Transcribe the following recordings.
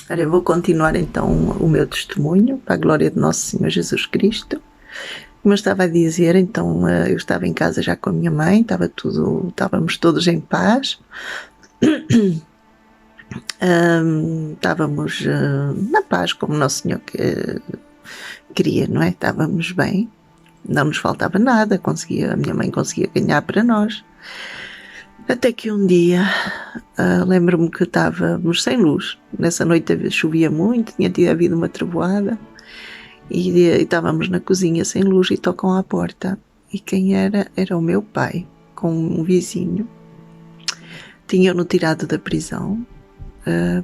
Ora, eu vou continuar então o meu testemunho para a glória de Nosso Senhor Jesus Cristo. Como eu estava a dizer, então eu estava em casa já com a minha mãe, estávamos todos em paz. Estávamos na paz como Nosso Senhor queria, não é? Estávamos bem, não nos faltava nada, a minha mãe conseguia ganhar para nós. Até que um dia, lembro-me que estávamos sem luz. Nessa noite chovia muito, tinha havido uma trovoada, e estávamos na cozinha sem luz e tocam à porta. E quem era? Era o meu pai, com um vizinho. Tinham-no tirado da prisão,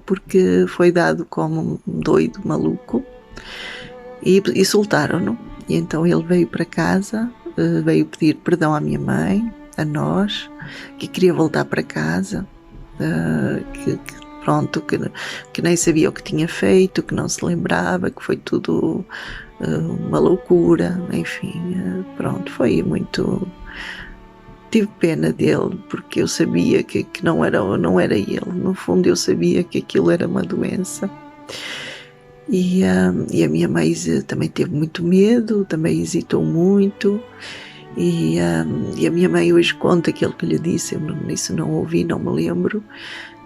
porque foi dado como um doido, maluco, e soltaram-no. E então ele veio para casa, veio pedir perdão à minha mãe, a nós, que queria voltar para casa, que nem sabia o que tinha feito, que não se lembrava, que foi tudo uma loucura, enfim, pronto, foi muito... Tive pena dele, porque eu sabia que não era ele, no fundo eu sabia que aquilo era uma doença. E a minha mãe também teve muito medo, também hesitou muito, e a minha mãe hoje conta aquilo que lhe disse, isso não ouvi, não me lembro,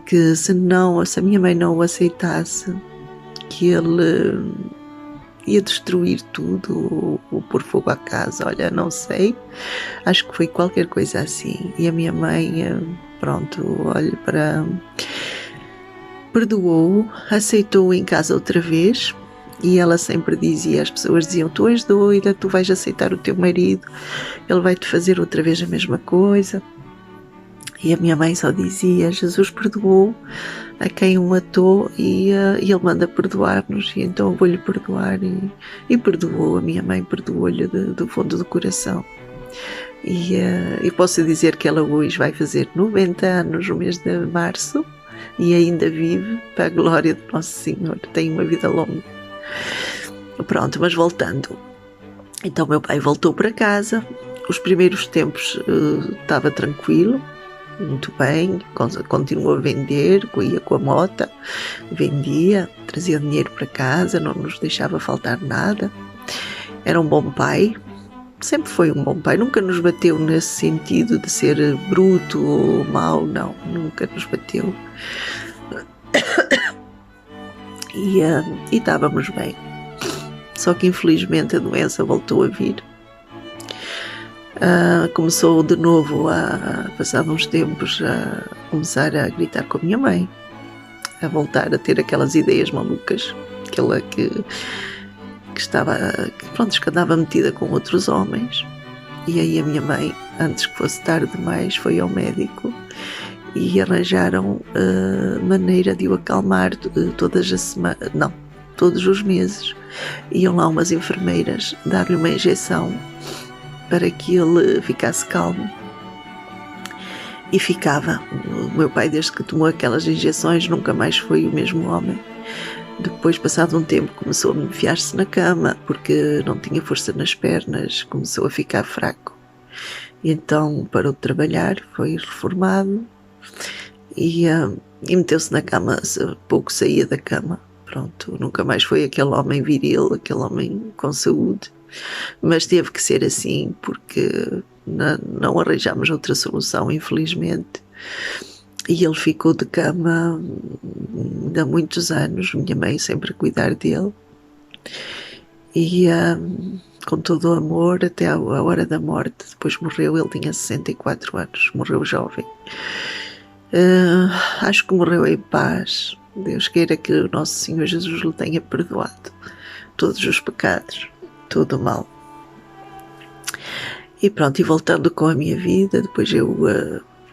que se a minha mãe não o aceitasse, que ele ia destruir tudo ou pôr fogo à casa, olha, não sei, acho que foi qualquer coisa assim. E a minha mãe, pronto, olha, perdoou-o, aceitou-o em casa outra vez. E ela sempre dizia, as pessoas diziam, tu és doida, tu vais aceitar o teu marido, ele vai-te fazer outra vez a mesma coisa. E a minha mãe só dizia, Jesus perdoou a quem o matou e ele manda perdoar-nos, e então eu vou-lhe perdoar. E perdoou, a minha mãe perdoou-lhe do fundo do coração. E posso dizer que ela hoje vai fazer 90 anos no mês de março e ainda vive, para a glória de Nosso Senhor, tem uma vida longa. Pronto, mas voltando, então meu pai voltou para casa. Os primeiros tempos estava tranquilo, muito bem, continuou a vender, ia com a mota, vendia, trazia dinheiro para casa, não nos deixava faltar nada. Era um bom pai, sempre foi um bom pai, nunca nos bateu nesse sentido de ser bruto ou mau, não, nunca nos bateu. E estávamos bem. Só que infelizmente a doença voltou a vir. Começou de novo passar uns tempos, a começar a gritar com a minha mãe, a voltar a ter aquelas ideias malucas, aquela que andava metida com outros homens. E aí a minha mãe, antes que fosse tarde demais, foi ao médico e arranjaram maneira de o acalmar todos os meses. Iam lá umas enfermeiras dar-lhe uma injeção para que ele ficasse calmo. E ficava. O meu pai, desde que tomou aquelas injeções, nunca mais foi o mesmo homem. Depois, passado um tempo, começou a enfiar-se na cama, porque não tinha força nas pernas, começou a ficar fraco. E então parou de trabalhar, foi reformado e meteu-se na cama, pouco saía da cama. Pronto, nunca mais foi aquele homem viril, aquele homem com saúde. Mas teve que ser assim, porque não arranjámos outra solução, infelizmente. E ele ficou de cama há muitos anos, minha mãe sempre a cuidar dele. E com todo o amor, até a hora da morte. Depois morreu, ele tinha 64 anos, morreu jovem. Acho que morreu em paz. Deus queira que o Nosso Senhor Jesus lhe tenha perdoado todos os pecados, todo o mal. E pronto, e voltando com a minha vida, depois eu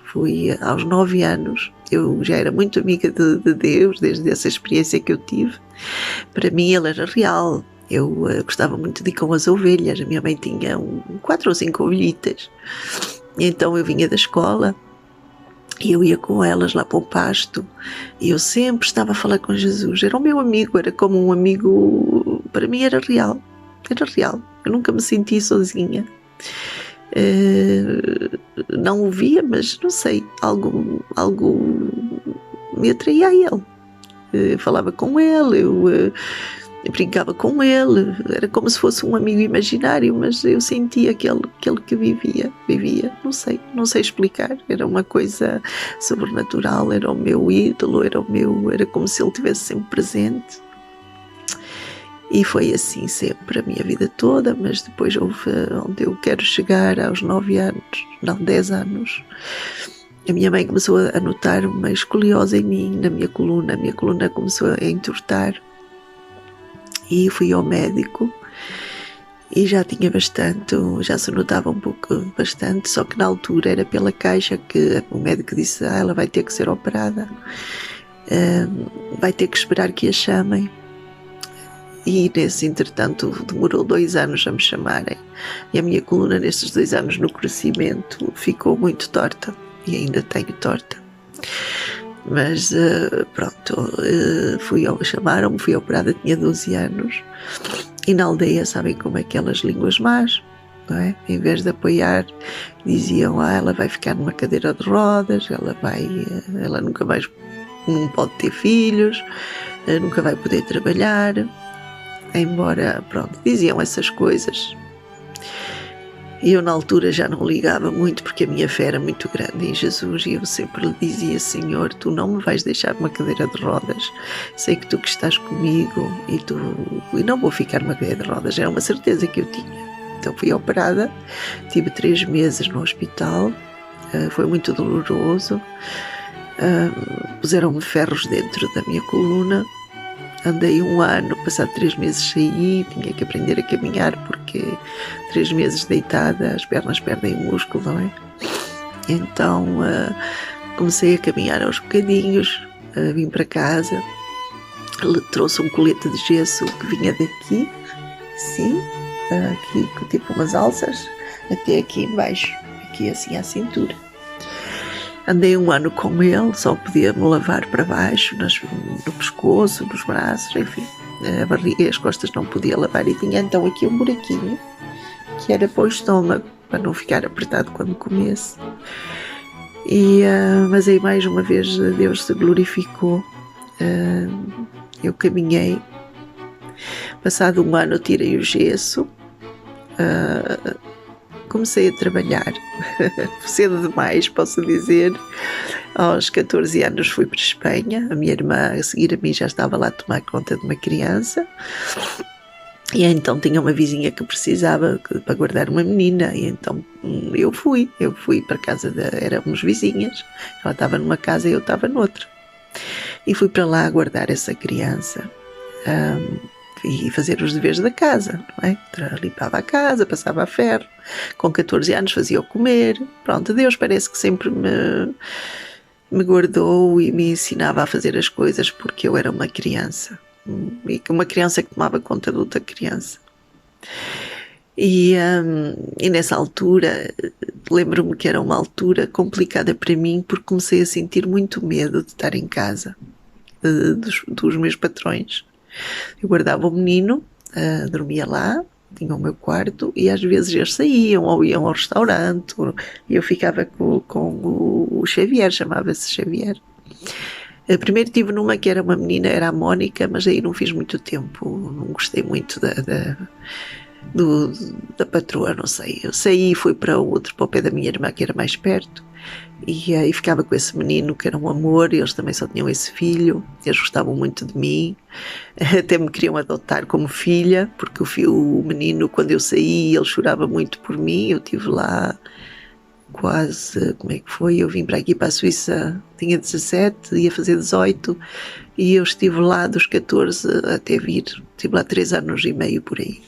fui aos 9 anos, eu já era muito amiga de Deus, desde essa experiência que eu tive. Para mim ele era real, eu gostava muito de ir com as ovelhas, a minha mãe tinha 4 ou 5 ovelhitas, e então eu vinha da escola, e eu ia com elas lá para o pasto, e eu sempre estava a falar com Jesus, era o meu amigo, era como um amigo, para mim era real, eu nunca me senti sozinha. Não o via, mas não sei, algo me atraía a ele, Eu falava com ele, eu brincava com ele, era como se fosse um amigo imaginário, mas eu sentia aquele que vivia, não sei explicar, era uma coisa sobrenatural, era o meu ídolo, era como se ele estivesse sempre presente. E foi assim sempre a minha vida toda, mas depois houve onde eu quero chegar aos 10 anos. A minha mãe começou a notar uma escoliose em mim, na minha coluna. A minha coluna começou a entortar. E fui ao médico e já tinha bastante, já se notava um pouco bastante, só que na altura era pela caixa que o médico disse, ela vai ter que ser operada, vai ter que esperar que a chamem. E nesse entretanto demorou 2 anos a me chamarem e a minha coluna nesses 2 anos no crescimento ficou muito torta e ainda tenho torta. Mas pronto, chamaram-me, fui operada, tinha 12 anos e na aldeia sabem como é aquelas línguas más, não é? Em vez de apoiar diziam, ela vai ficar numa cadeira de rodas, ela nunca mais não pode ter filhos, nunca vai poder trabalhar. Embora, pronto, diziam essas coisas. E eu na altura já não ligava muito porque a minha fé era muito grande em Jesus e eu sempre lhe dizia, Senhor, tu não me vais deixar numa cadeira de rodas, sei que tu que estás comigo e não vou ficar numa cadeira de rodas, era uma certeza que eu tinha. Então fui operada, tive 3 meses no hospital, foi muito doloroso, puseram-me ferros dentro da minha coluna. Andei 1 ano, passado 3 meses saí, tinha que aprender a caminhar porque 3 meses deitada as pernas perdem o músculo, não é? Então comecei a caminhar aos bocadinhos, vim para casa, trouxe um colete de gesso que vinha daqui, sim, aqui com tipo umas alças, até aqui embaixo, aqui assim à cintura. Andei 1 ano com ele, só podia me lavar para baixo, no pescoço, nos braços, enfim. A barriga e as costas não podia lavar e tinha então aqui um buraquinho, que era para o estômago, para não ficar apertado quando comesse. Mas aí mais uma vez Deus se glorificou. Eu caminhei, passado 1 ano tirei o gesso, comecei a trabalhar, cedo demais, posso dizer. Aos 14 anos fui para a Espanha, a minha irmã a seguir a mim já estava lá a tomar conta de uma criança, e então tinha uma vizinha que precisava para guardar uma menina, e então eu fui para a casa, éramos vizinhas, ela estava numa casa e eu estava noutra, e fui para lá guardar essa criança, e fazer os deveres da casa, não é? Limpava a casa, passava a ferro, com 14 anos fazia o comer, pronto, Deus parece que sempre me guardou e me ensinava a fazer as coisas porque eu era uma criança, e uma criança que tomava conta de outra criança. E nessa altura, lembro-me que era uma altura complicada para mim porque comecei a sentir muito medo de estar em casa, dos meus patrões. Eu guardava o menino, dormia lá, tinha o meu quarto e às vezes eles saíam ou iam ao restaurante e eu ficava com o Xavier, chamava-se Xavier. Primeiro tive numa que era uma menina, era a Mónica, mas aí não fiz muito tempo, não gostei muito da patroa, não sei. Eu saí e fui para o pé da minha irmã que era mais perto. E ficava com esse menino que era um amor, e eles também só tinham esse filho, eles gostavam muito de mim, até me queriam adotar como filha, porque o menino, quando eu saí, ele chorava muito por mim. Eu estive lá quase, como é que foi, eu vim para aqui para a Suíça, tinha 17, ia fazer 18, e eu estive lá dos 14 até vir, estive lá 3 anos e meio por aí.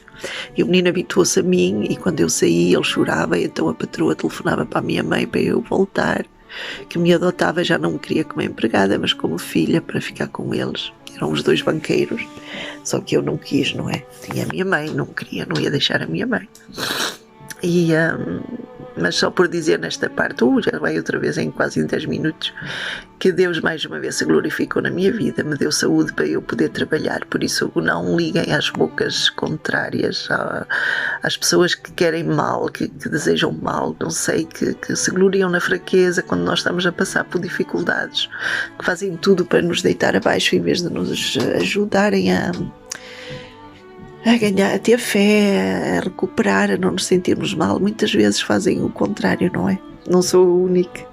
E o menino habituou-se a mim e quando eu saí ele chorava, e então a patroa telefonava para a minha mãe para eu voltar, que me adotava, já não me queria como empregada, mas como filha para ficar com eles. Eram os 2 banqueiros, só que eu não quis, não é? Tinha a minha mãe, não queria, não ia deixar a minha mãe. Mas só por dizer nesta parte, já vai outra vez em quase 10 minutos, que Deus mais uma vez se glorificou na minha vida, me deu saúde para eu poder trabalhar. Por isso não liguem às bocas contrárias, às pessoas que querem mal, que desejam mal, não sei, que se gloriam na fraqueza quando nós estamos a passar por dificuldades, que fazem tudo para nos deitar abaixo em vez de nos ajudarem a ganhar, a ter fé, a recuperar, a não nos sentirmos mal. Muitas vezes fazem o contrário, não é? Não sou a única.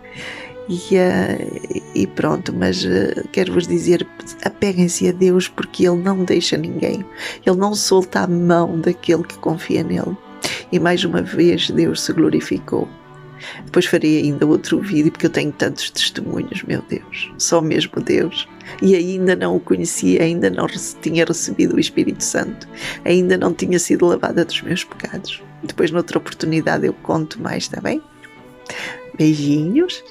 E pronto, mas quero-vos dizer, apeguem-se a Deus, porque Ele não deixa ninguém. Ele não solta a mão daquele que confia nele. E mais uma vez Deus se glorificou. Depois farei ainda outro vídeo, porque eu tenho tantos testemunhos, meu Deus, só mesmo Deus. E ainda não o conhecia, ainda não tinha recebido o Espírito Santo, ainda não tinha sido lavada dos meus pecados. Depois, noutra oportunidade, eu conto mais, está bem? Beijinhos.